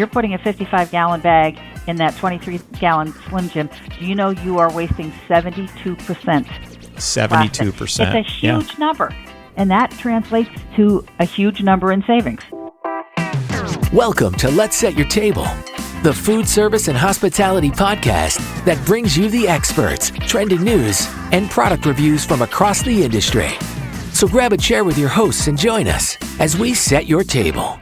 you're putting a 55-gallon bag in that 23-gallon Slim Jim, do you know you are wasting 72%? 72%. It's a huge number, and that translates to a huge number in savings. Welcome to Let's Set Your Table, the food service and hospitality podcast that brings you the experts, trending news, and product reviews from across the industry. So grab a chair with your hosts and join us as we set your table.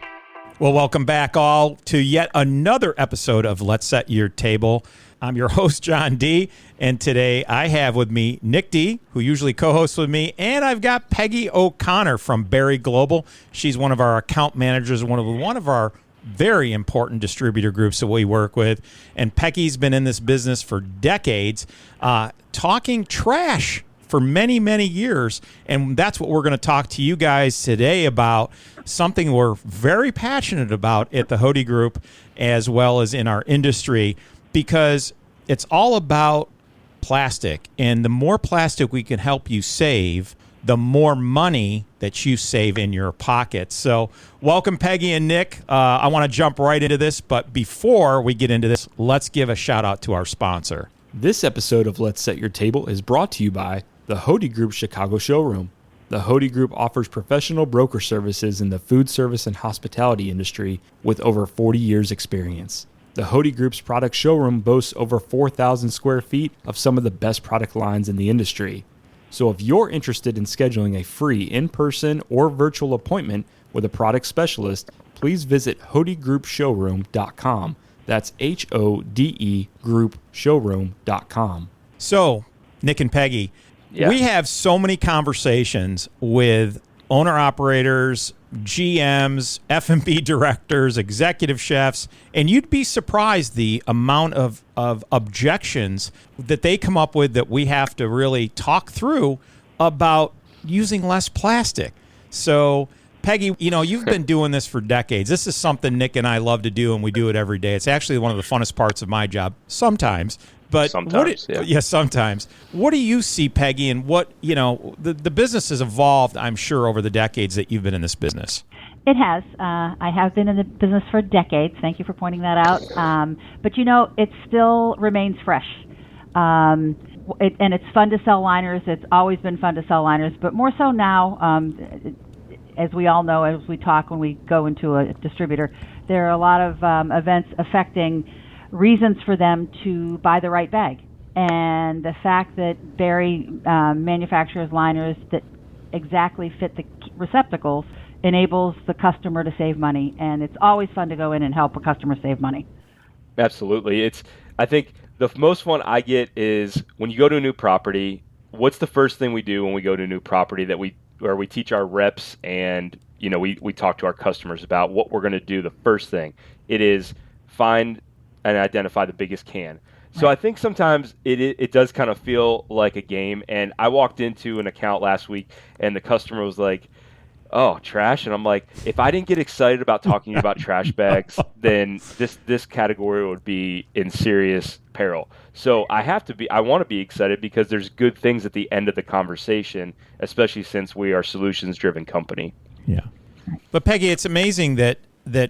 Well, welcome back all to yet another episode of Let's Set Your Table. I'm your host, John D., and today I have with me Nick D., who usually co-hosts with me, and I've got Peggy O'Connor from Berry Global. She's one of our account managers, one of our very important distributor groups that we work with, and Peggy's been in this business for decades, talking trash for many, many years, and that's what we're going to talk to you guys today about, something we're very passionate about at the Hody Group as well as in our industry, because it's all about plastic, and the more plastic we can help you save, the more money that you save in your pocket. So welcome, Peggy and Nick. I want to jump right into this, but before we get into this, let's give a shout out to our sponsor. This episode of Let's Set Your Table is brought to you by the Hody Group Chicago Showroom. The Hody Group offers professional broker services in the food service and hospitality industry with over 40 years experience. The Hody Group's product showroom boasts over 4,000 square feet of some of the best product lines in the industry. So if you're interested in scheduling a free in-person or virtual appointment with a product specialist, please visit HodyGroupShowroom.com. That's HODE groupshowroom.com. So, Nick and Peggy, we have so many conversations with owner-operators, GMs, F&B directors, executive chefs, and you'd be surprised the amount of objections that they come up with that we have to really talk through about using less plastic. So, Peggy, you've been doing this for decades. This is something Nick and I love to do, and we do it every day. It's actually one of the funnest parts of my job sometimes. But sometimes. What do you see, Peggy, and what, the business has evolved, I'm sure, over the decades that you've been in this business? It has. I have been in the business for decades. Thank you for pointing that out. But, it still remains fresh. And it's fun to sell liners. It's always been fun to sell liners, but more so now, as we all know, as we talk when we go into a distributor, there are a lot of events affecting reasons for them to buy the right bag. And the fact that Berry manufactures liners that exactly fit the receptacles enables the customer to save money. And it's always fun to go in and help a customer save money. Absolutely. I think the most fun I get is when you go to a new property, what's the first thing we do when we go to a new property where we teach our reps and, we talk to our customers about what we're going to do. The first thing, it is find and identify the biggest can. So I think sometimes it does kind of feel like a game. And I walked into an account last week and the customer was like, "Oh, trash." And I'm like, if I didn't get excited about talking about trash bags, then this category would be in serious peril. So I want to be excited because there's good things at the end of the conversation, especially since we are a solutions-driven company. Yeah. But Peggy, it's amazing that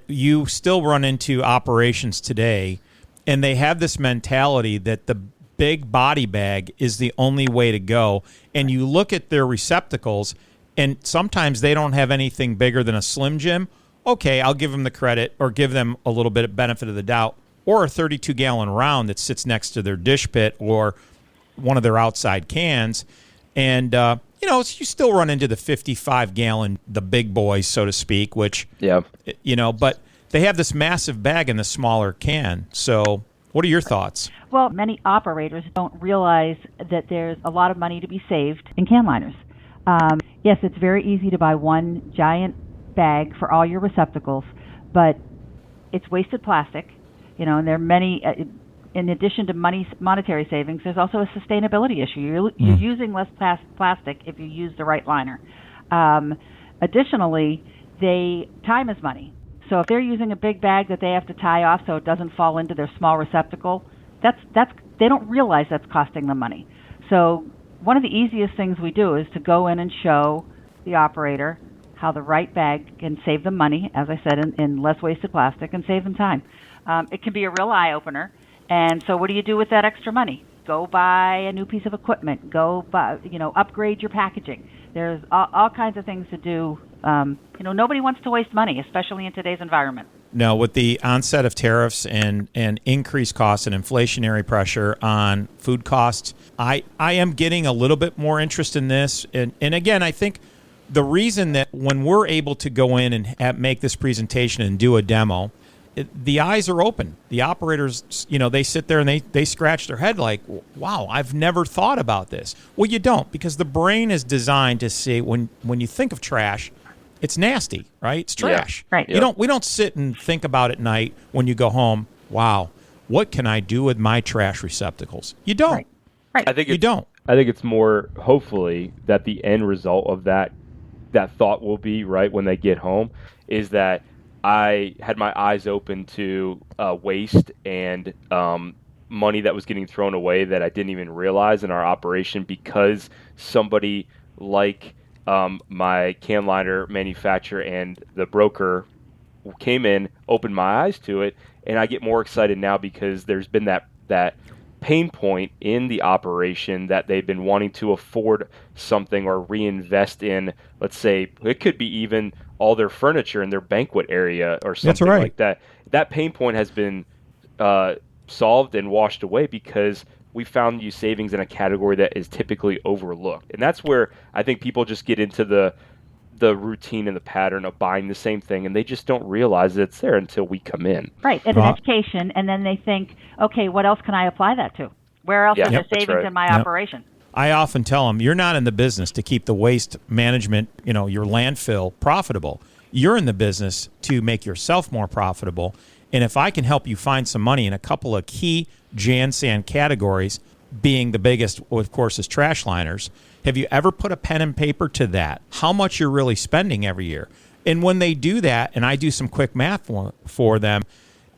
you still run into operations today and they have this mentality that the big body bag is the only way to go. And you look at their receptacles and sometimes they don't have anything bigger than a Slim Jim. Okay, I'll give them the credit or give them a little bit of benefit of the doubt. Or a 32-gallon round that sits next to their dish pit or one of their outside cans. And, you still run into the 55-gallon, the big boys, so to speak, which, but they have this massive bag in the smaller can. So what are your thoughts? Well, many operators don't realize that there's a lot of money to be saved in can liners. Yes, it's very easy to buy one giant bag for all your receptacles, but it's wasted plastic, and there are many, in addition to monetary savings, there's also a sustainability issue. You're using less plastic if you use the right liner. Additionally, time is money. So if they're using a big bag that they have to tie off so it doesn't fall into their small receptacle, they don't realize that's costing them money. So one of the easiest things we do is to go in and show the operator how the right bag can save them money, as I said, in less wasted plastic, and save them time. It can be a real eye-opener. And so what do you do with that extra money? Go buy a new piece of equipment. Go buy, upgrade your packaging. There's all kinds of things to do. Nobody wants to waste money, especially in today's environment. No, with the onset of tariffs and increased costs and inflationary pressure on food costs, I am getting a little bit more interest in this. And again, I think the reason that when we're able to go in and make this presentation and do a demo, the eyes are open. The operators, they sit there and they scratch their head like, wow, I've never thought about this. Well, you don't, because the brain is designed to see when you think of trash, it's nasty, right? It's trash. Yeah, right. We don't sit and think about at night when you go home, wow, what can I do with my trash receptacles? You don't. Right. I think you don't. I think it's more, hopefully, that the end result of that thought will be, right, when they get home, is that I had my eyes open to waste and money that was getting thrown away that I didn't even realize in our operation, because somebody like my can liner manufacturer and the broker came in, opened my eyes to it, and I get more excited now because there's been that pain point in the operation that they've been wanting to afford something or reinvest in. Let's say it could be even all their furniture in their banquet area or something like that. That pain point has been solved and washed away because we found you savings in a category that is typically overlooked. And that's where I think people just get into the routine and the pattern of buying the same thing, and they just don't realize that it's there until we come in. Right, it's an education, and then they think, okay, what else can I apply that to? Where else is there savings in my operation? I often tell them, you're not in the business to keep the waste management, your landfill profitable. You're in the business to make yourself more profitable. And if I can help you find some money in a couple of key Jan-San categories, being the biggest, of course, is trash liners, have you ever put a pen and paper to that? How much you're really spending every year? And when they do that, and I do some quick math for them,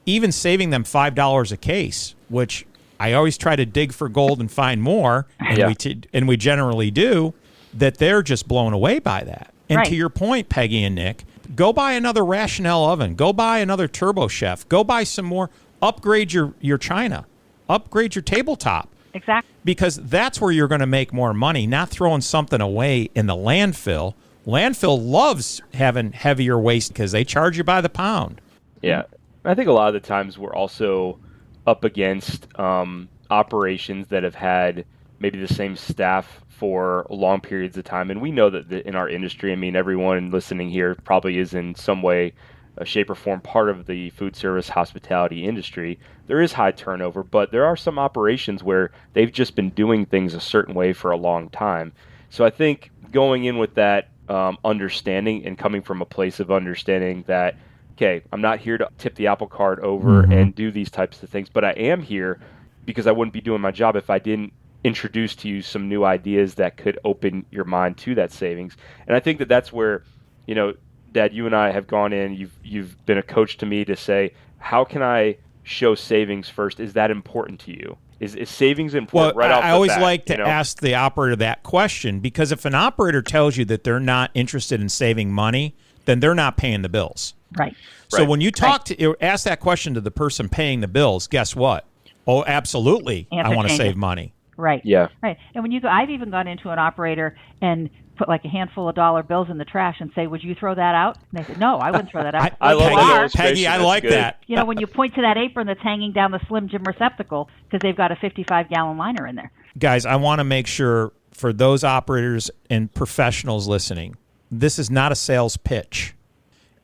even saving them $5 a case, which I always try to dig for gold and find more, and we generally do, that they're just blown away by that. And to your point, Peggy and Nick, go buy another Rationale oven. Go buy another Turbo Chef. Go buy some more. Upgrade your china. Upgrade your tabletop. Exactly. Because that's where you're going to make more money, not throwing something away in the landfill. Landfill loves having heavier waste because they charge you by the pound. Yeah. I think a lot of the times we're also up against operations that have had maybe the same staff for long periods of time. And we know that in our industry, I mean, everyone listening here probably is in some way, shape, or form part of the food service hospitality industry. There is high turnover, but there are some operations where they've just been doing things a certain way for a long time. So I think going in with that understanding and coming from a place of understanding that, okay, I'm not here to tip the apple cart over and do these types of things, but I am here because I wouldn't be doing my job if I didn't introduce to you some new ideas that could open your mind to that savings. And I think that that's where, Dad, you and I have gone in, you've been a coach to me to say, how can I show savings first? Is that important to you? Is savings important right off the bat? I always like to ask the operator that question, because if an operator tells you that they're not interested in saving money, then they're not paying the bills. Right. So when you ask that question to the person paying the bills, guess what? Oh, absolutely. I want to save money. Right. Yeah. Right. And when you go, I've even gone into an operator and put like a handful of dollar bills in the trash and say, "Would you throw that out?" And they said, "No, I wouldn't throw that out." I love that illustration. Peggy, I like that. When you point to that apron that's hanging down the Slim Jim receptacle because they've got a 55-gallon liner in there. Guys, I want to make sure for those operators and professionals listening, this is not a sales pitch.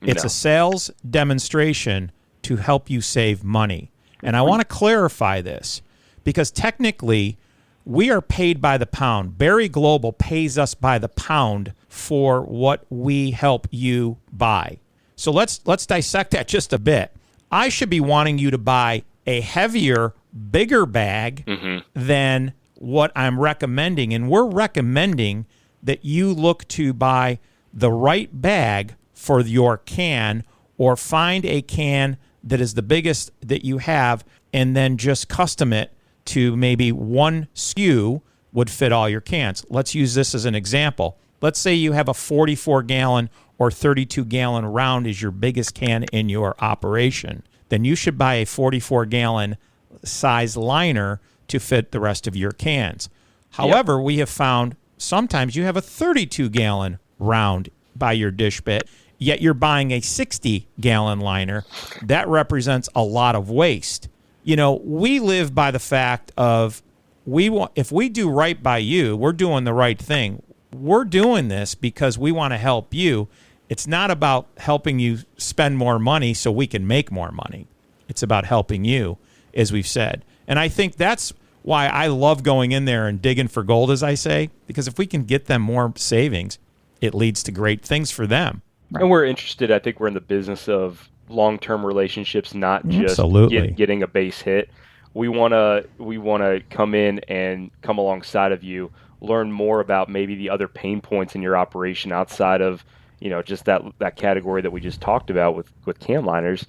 It's a sales demonstration to help you save money. And I want to clarify this because technically we are paid by the pound. Berry Global pays us by the pound for what we help you buy. So let's dissect that just a bit. I should be wanting you to buy a heavier, bigger bag than what I'm recommending. And we're recommending that you look to buy the right bag for your can, or find a can that is the biggest that you have and then just custom it to maybe one SKU would fit all your cans. Let's use this as an example. let's say you have a 44-gallon or 32-gallon round is your biggest can in your operation, then you should buy a 44-gallon size liner to fit the rest of your cans. However, we have found sometimes you have a 32-gallon round by your dish pit, yet you're buying a 60-gallon liner. That represents a lot of waste. You know, we live by the fact of if we do right by you, we're doing the right thing. We're doing this because we want to help you. It's not about helping you spend more money so we can make more money. It's about helping you, as we've said. And I think that's why I love going in there and digging for gold, as I say, because if we can get them more savings, it leads to great things for them. Right. And we're interested, I think we're in the business of long-term relationships, not just getting a base hit. We want to come in and come alongside of you, learn more about maybe the other pain points in your operation outside of, you know, just that category that we just talked about with can liners,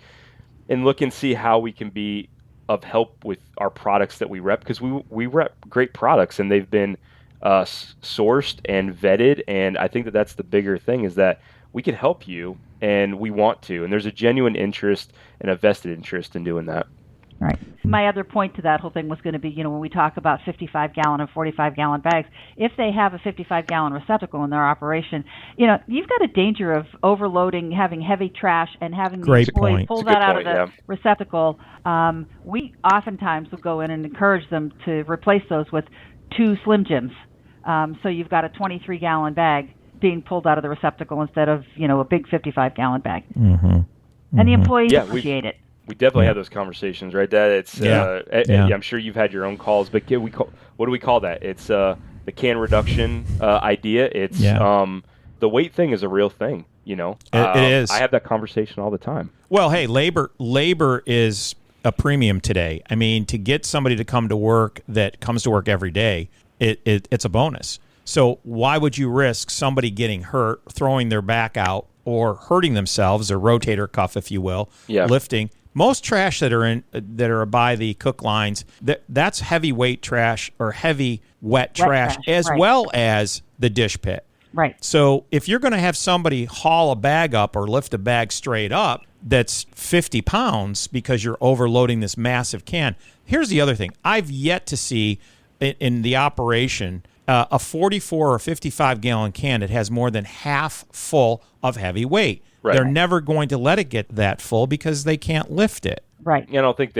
and look and see how we can be of help with our products that we rep, because we rep great products and they've been sourced and vetted. And I think that's the bigger thing, is that we can help you and we want to. And there's a genuine interest and a vested interest in doing that. Right. My other point to that whole thing was going to be, you know, when we talk about 55-gallon and 45-gallon bags, if they have a 55-gallon receptacle in their operation, you know, you've got a danger of overloading, having heavy trash, and having the employee pull that out of the receptacle. We oftentimes will go in and encourage them to replace those with 2 Slim Jims. So you've got a 23-gallon bag being pulled out of the receptacle instead of, you know, a big 55-gallon bag. And the employees appreciate it. We definitely have those conversations, right? That it's I'm sure you've had your own calls, but what do we call that? It's the can reduction idea. It's the weight thing is a real thing, you know. It is. I have that conversation all the time. Well, hey, labor is a premium today. I mean, to get somebody to come to work that comes to work every day, it's a bonus. So why would you risk somebody getting hurt, throwing their back out, or hurting themselves, or rotator cuff, if you will, lifting? Most trash that are by the cook lines, that's heavyweight trash or heavy wet trash, as well as the dish pit. Right. So if you're going to have somebody haul a bag up or lift a bag straight up that's 50 pounds because you're overloading this massive can, here's the other thing. I've yet to see in the operation a 44 or 55-gallon can that has more than half full of heavy weight. Right. They're never going to let it get that full because they can't lift it. Right. I don't think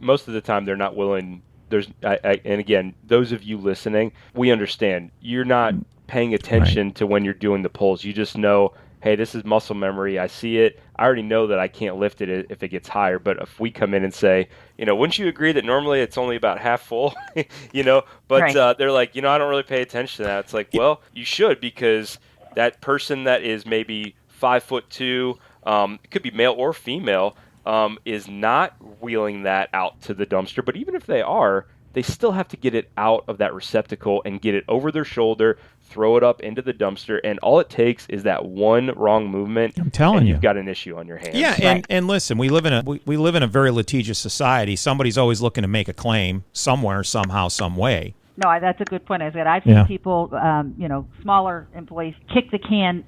most of the time they're not willing. And again, those of you listening, we understand. You're not paying attention to when you're doing the pulls. You just know, hey, this is muscle memory. I see it. I already know that I can't lift it if it gets higher. But if we come in and say, you know, wouldn't you agree that normally it's only about half full, you know? But they're like, you know, I don't really pay attention to that. It's like, well, you should, because that person that is maybe 5'2", it could be male or female, is not wheeling that out to the dumpster. But even if they are, they still have to get it out of that receptacle and get it over their shoulder, throw it up into the dumpster, and all it takes is that one wrong movement. I'm telling you, you've got an issue on your hands. Yeah, and listen, we live in a very litigious society. Somebody's always looking to make a claim somewhere, somehow, some way. No, that's a good point. I've seen people, you know, smaller employees kick the can,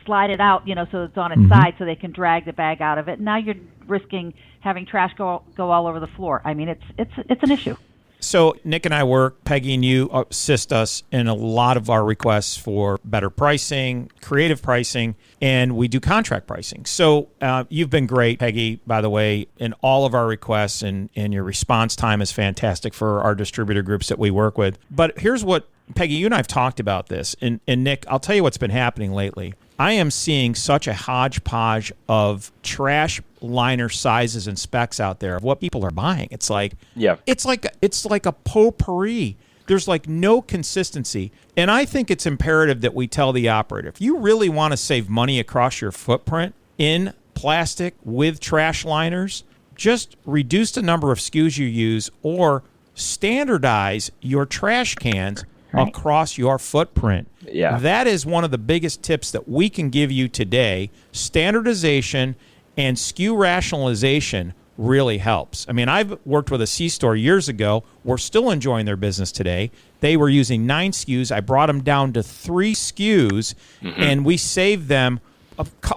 slide it out, you know, so it's on its side, so they can drag the bag out of it. Now you're risking having trash go all over the floor. I mean, it's an issue. So Nick and I work, Peggy and you assist us in a lot of our requests for better pricing, creative pricing, and we do contract pricing. So you've been great, Peggy, by the way, in all of our requests, and your response time is fantastic for our distributor groups that we work with. But here's what, Peggy, you and I have talked about this, and Nick, I'll tell you what's been happening lately. I am seeing such a hodgepodge of trash liner sizes and specs out there of what people are buying. It's like it's like a potpourri. There's like no consistency. And I think it's imperative that we tell the operator, if you really want to save money across your footprint in plastic with trash liners, just reduce the number of SKUs you use or standardize your trash cans across your footprint. Yeah. That is one of the biggest tips that we can give you today. Standardization and SKU rationalization really helps. I mean, I've worked with a C-store years ago. We're still enjoying their business today. They were using 9 SKUs. I brought them down to 3 SKUs, and we saved them.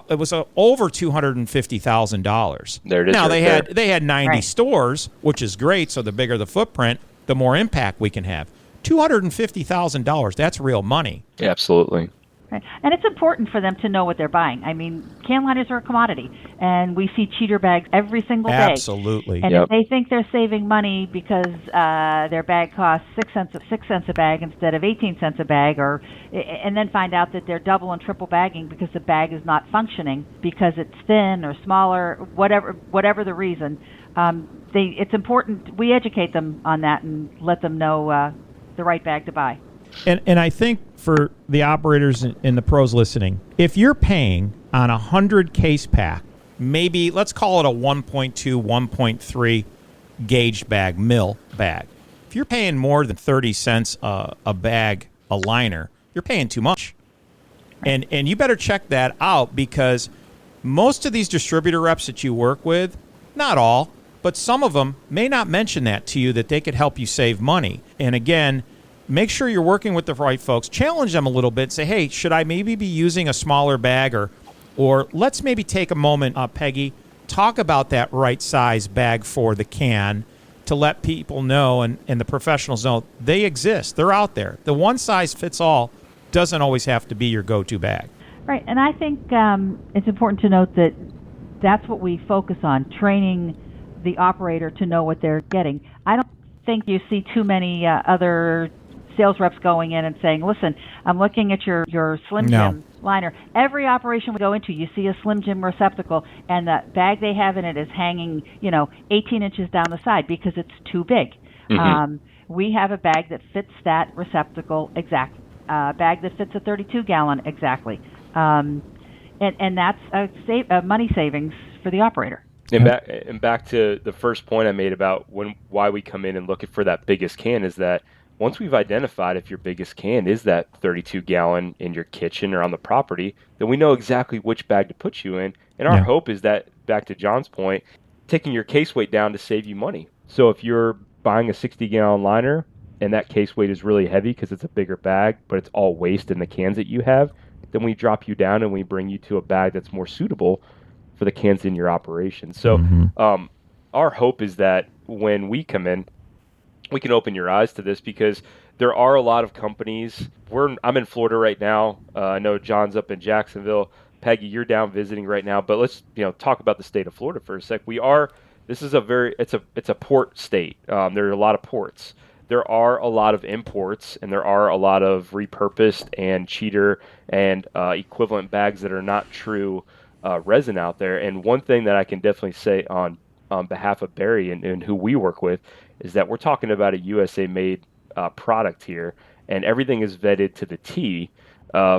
It was over $250,000. There it is. Now right they had 90 Right. stores, which is great. So the bigger the footprint, the more impact we can have. $250,000. That's real money. Yeah, absolutely. Right. And it's important for them to know what they're buying. I mean, can liners are a commodity, and we see cheater bags every single day. Absolutely. And Yep. if they think they're saving money because their bag costs 6 cents a bag instead of 18 cents a bag, and then find out that they're double and triple bagging because the bag is not functioning because it's thin or smaller, whatever the reason, it's important we educate them on that and let them know the right bag to buy. And I think for the operators and the pros listening, if you're paying on a 100 case pack, maybe let's call it a 1.2, 1.3 gauged bag, mill bag. If you're paying more than 30 cents a bag, a liner, you're paying too much. And you better check that out, because most of these distributor reps that you work with, not all, but some of them may not mention that to you, that they could help you save money. And again, make sure you're working with the right folks. Challenge them a little bit. Say, hey, should I maybe be using a smaller bag? Or let's maybe take a moment, Peggy, talk about that right size bag for the can to let people know and the professionals know they exist. They're out there. The one size fits all doesn't always have to be your go-to bag. Right. And I think it's important to note that that's what we focus on, training the operator to know what they're getting. I don't think you see too many other sales reps going in and saying, listen, I'm looking at your Slim Jim liner. Every operation we go into, you see a Slim Jim receptacle, and the bag they have in it is hanging, 18 inches down the side because it's too big. Mm-hmm. We have a bag that fits that receptacle exactly, a bag that fits a 32-gallon exactly. And that's a money savings for the operator. And back to the first point I made about why we come in and look for that biggest can is that once we've identified if your biggest can is that 32-gallon in your kitchen or on the property, then we know exactly which bag to put you in. And our hope is that, back to John's point, taking your case weight down to save you money. So if you're buying a 60-gallon liner and that case weight is really heavy because it's a bigger bag, but it's all waste in the cans that you have, then we drop you down and we bring you to a bag that's more suitable for the cans in your operation. So our hope is that when we come in, we can open your eyes to this, because there are a lot of companies. I'm in Florida right now. I know John's up in Jacksonville. Peggy, you're down visiting right now. But let's talk about the state of Florida for a sec. This is it's a port state. There are a lot of ports. There are a lot of imports, and there are a lot of repurposed and cheater and equivalent bags that are not true resin out there. And one thing that I can definitely say on behalf of Barry and who we work with is that we're talking about a USA-made product here, and everything is vetted to the T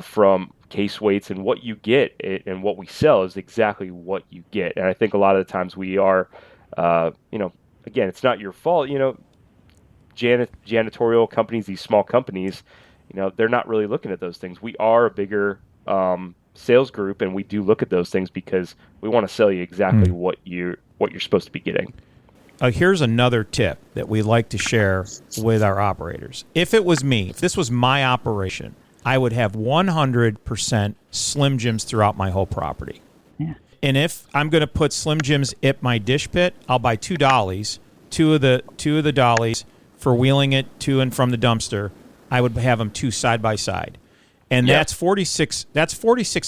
from case weights, and what you get and what we sell is exactly what you get. And I think a lot of the times we are, again, it's not your fault. Janitorial companies, these small companies, they're not really looking at those things. We are a bigger sales group, and we do look at those things because we want to sell you exactly what you're supposed to be getting. Here's another tip that we like to share with our operators. If it was me, if this was my operation, I would have 100% Slim Jims throughout my whole property. Yeah. And if I'm going to put Slim Jims at my dish pit, I'll buy 2 dollies, two of the dollies for wheeling it to and from the dumpster. I would have them 2 side by side. And that's 46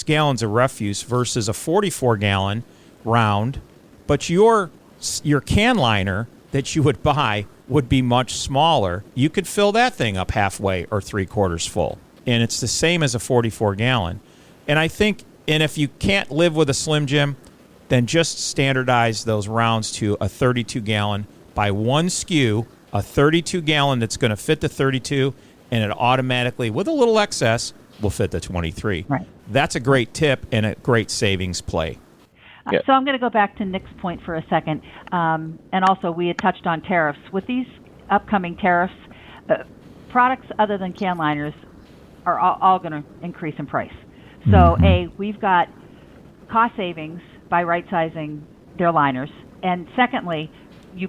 gallons of refuse versus a 44-gallon round. But your can liner that you would buy would be much smaller. You could fill that thing up halfway or 3/4 full. And it's the same as a 44-gallon. And I think, and if you can't live with a Slim Jim, then just standardize those rounds to a 32-gallon. Buy one SKU, a 32-gallon that's going to fit the 32, and it automatically, with a little excess, will fit the 23. Right. That's a great tip and a great savings play. So I'm going to go back to Nick's point for a second. And also, we had touched on tariffs. With these upcoming tariffs, products other than can liners are all going to increase in price. So, we've got cost savings by right-sizing their liners. And secondly, you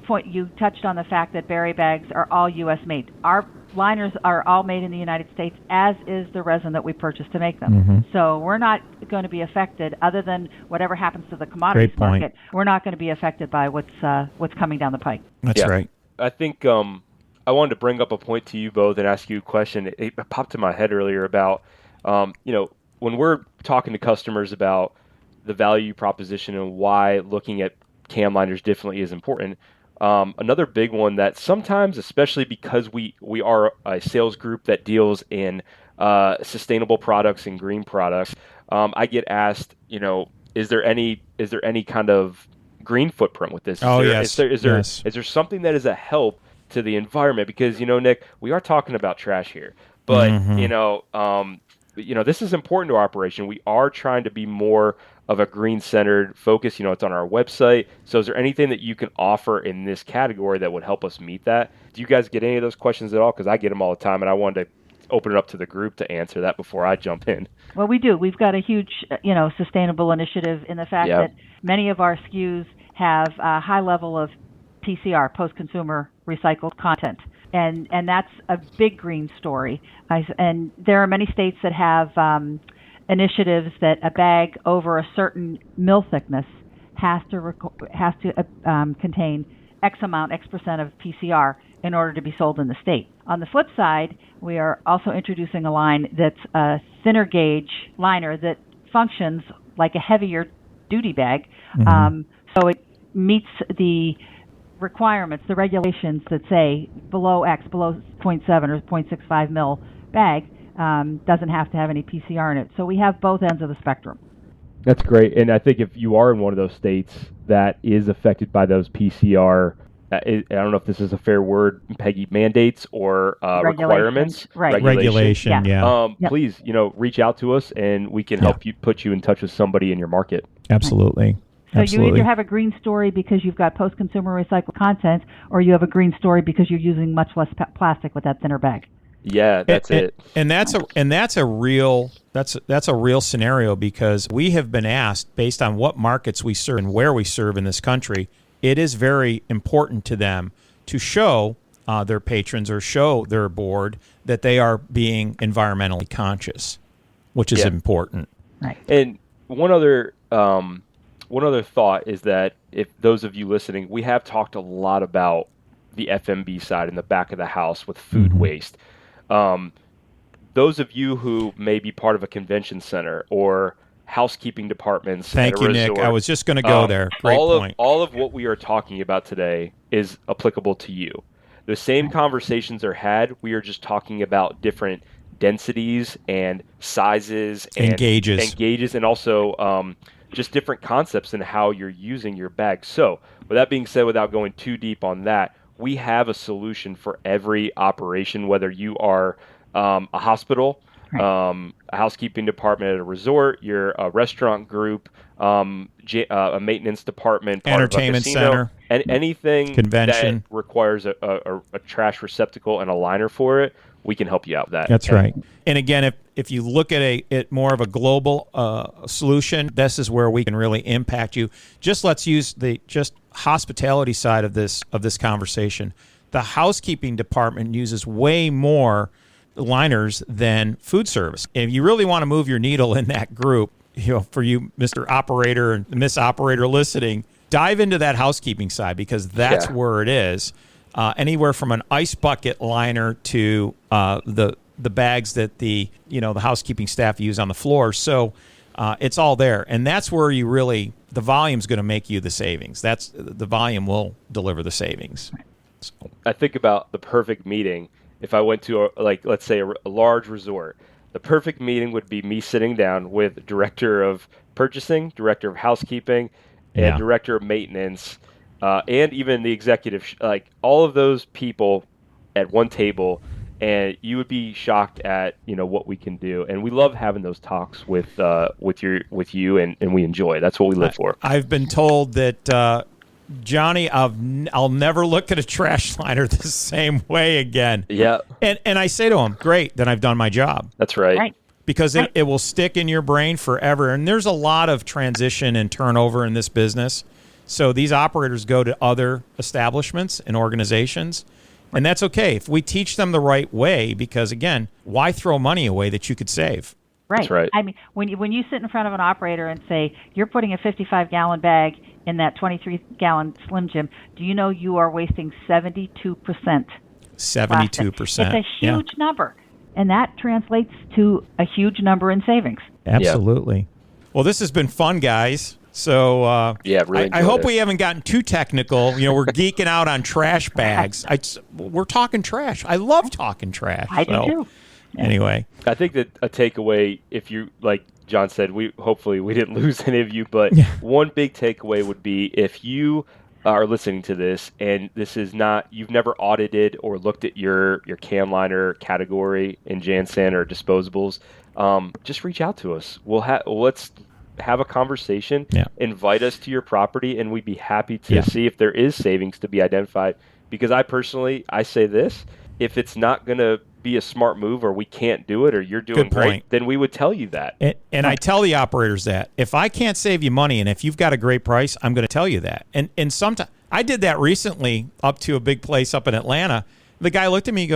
touched on the fact that berry bags are all U.S. made. Our liners are all made in the United States, as is the resin that we purchase to make them. Mm-hmm. So we're not going to be affected, other than whatever happens to the commodities market. We're not going to be affected by what's coming down the pike. That's right. I think I wanted to bring up a point to you both and ask you a question. It popped in my head earlier about, when we're talking to customers about the value proposition and why looking at cam liners differently is important. Another big one that sometimes, especially because we are a sales group that deals in sustainable products and green products, I get asked, is there any kind of green footprint with this? Is there something that is a help to the environment? Because Nick, we are talking about trash here, but this is important to our operation. We are trying to be more of a green-centered focus. It's on our website. So is there anything that you can offer in this category that would help us meet that? Do you guys get any of those questions at all? Because I get them all the time, and I wanted to open it up to the group to answer that before I jump in. Well, we do. We've got a huge, sustainable initiative in the fact that many of our SKUs have a high level of PCR, post-consumer recycled content. And that's a big green story. And there are many states that have initiatives that a bag over a certain mill thickness has to contain X percent of PCR in order to be sold in the state. On the flip side, we are also introducing a line that's a thinner gauge liner that functions like a heavier duty bag. So it meets the requirements, the regulations that say below 0.7 or 0.65 mil bag doesn't have to have any PCR in it. So we have both ends of the spectrum. That's great. And I think if you are in one of those states that is affected by those PCR, I don't know if this is a fair word, Peggy, mandates or requirements. Right. Regulation, yeah. Please, reach out to us and we can help you, put you in touch with somebody in your market. Absolutely. So you either have a green story because you've got post-consumer recycled content, or you have a green story because you're using much less plastic with that thinner bag. Yeah, that's it. And that's a real scenario, because we have been asked, based on what markets we serve and where we serve in this country, it is very important to them to show their patrons or show their board that they are being environmentally conscious, which is important. Right. And one other thought is that if those of you listening, we have talked a lot about the FMB side in the back of the house with food waste. Those of you who may be part of a convention center or housekeeping departments. Thank you, resort, Nick. I was just going to go there. Great point. All of what we are talking about today is applicable to you. The same conversations are had. We are just talking about different densities and sizes and gauges, and also just different concepts in how you're using your bag. So with that being said, without going too deep on that, we have a solution for every operation, whether you are a hospital, a housekeeping department at a resort, you're a restaurant group, a maintenance department, part entertainment of a casino, center, and anything convention that requires a trash receptacle and a liner for it, we can help you out with that. That's right. And again, if you look at it more of a global solution, this is where we can really impact you. Let's use the hospitality side of this conversation. The housekeeping department uses way more liners than food service. If you really want to move your needle in that group, for you, Mr. Operator and Miss Operator listening, dive into that housekeeping side, because that's where it is. Anywhere from an ice bucket liner to the bags that the housekeeping staff use on the floor. So it's all there, and that's where the volume's going to make you the savings. The volume will deliver the savings. So. I think about the perfect meeting. If I went to let's say a large resort, the perfect meeting would be me sitting down with director of purchasing, director of housekeeping, and director of maintenance. And even the executive, all of those people at one table, and you would be shocked at what we can do. And we love having those talks with you, and we enjoy. That's what we live for. I've been told that Johnny, I'll never look at a trash liner the same way again. Yeah. And I say to him, great, then I've done my job. That's right. Because it will stick in your brain forever. And there's a lot of transition and turnover in this business. So these operators go to other establishments and organizations, and that's okay if we teach them the right way, because, again, why throw money away that you could save? Right. That's right. I mean, when you sit in front of an operator and say, you're putting a 55-gallon bag in that 23-gallon Slim Jim, do you know you are wasting 72%? 72%. It's a huge number, and that translates to a huge number in savings. Absolutely. Well, this has been fun, guys. So really I hope it. we haven't gotten too technical. We're geeking out on trash bags. We're talking trash. I love talking trash. I do too. Anyway, I think that a takeaway, if you, like John said, hopefully we didn't lose any of you, but one big takeaway would be if you are listening to this and this is not, you've never audited or looked at your can liner category in Jansen or disposables, just reach out to us. Let's have a conversation, invite us to your property, and we'd be happy to see if there is savings to be identified. Because I say this, if it's not going to be a smart move or we can't do it or you're doing great, then we would tell you that. And I tell the operators that. If I can't save you money and if you've got a great price, I'm going to tell you that. And sometimes I did that recently up to a big place up in Atlanta. The guy looked at me,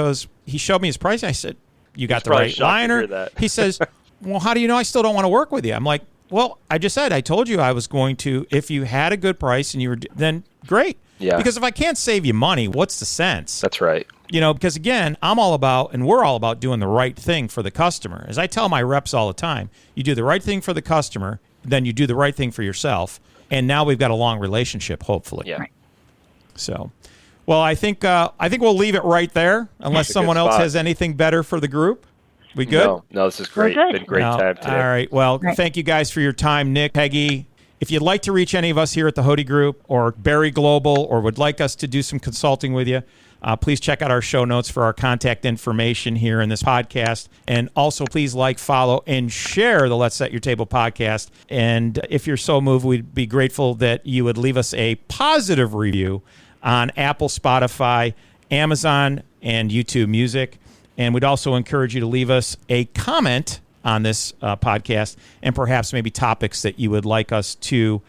he showed me his price. I said, you got the right liner? He says, well, how do you know I still don't want to work with you? I'm like, well, I just said, I told you I was going to, if you had a good price and then great. Yeah. Because if I can't save you money, what's the sense? That's right. Because again, I'm all about, and we're all about doing the right thing for the customer. As I tell my reps all the time, you do the right thing for the customer, then you do the right thing for yourself. And now we've got a long relationship, hopefully. Yeah. Right. So, well, I think we'll leave it right there, unless someone else has anything better for the group. We good? No, this is great. We're good. Been a great time today. All right. Well, thank you guys for your time, Nick, Peggy. If you'd like to reach any of us here at the Hody Group or Barry Global, or would like us to do some consulting with you, please check out our show notes for our contact information here in this podcast. And also, please like, follow, and share the Let's Set Your Table podcast. And if you're so moved, we'd be grateful that you would leave us a positive review on Apple, Spotify, Amazon, and YouTube Music. And we'd also encourage you to leave us a comment on this podcast and perhaps maybe topics that you would like us to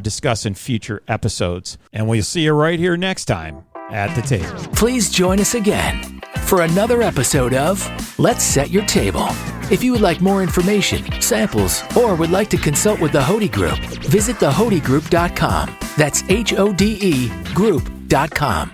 discuss in future episodes. And we'll see you right here next time at the table. Please join us again for another episode of Let's Set Your Table. If you would like more information, samples, or would like to consult with the Hody Group, visit thehodygroup.com. That's HODE group.com.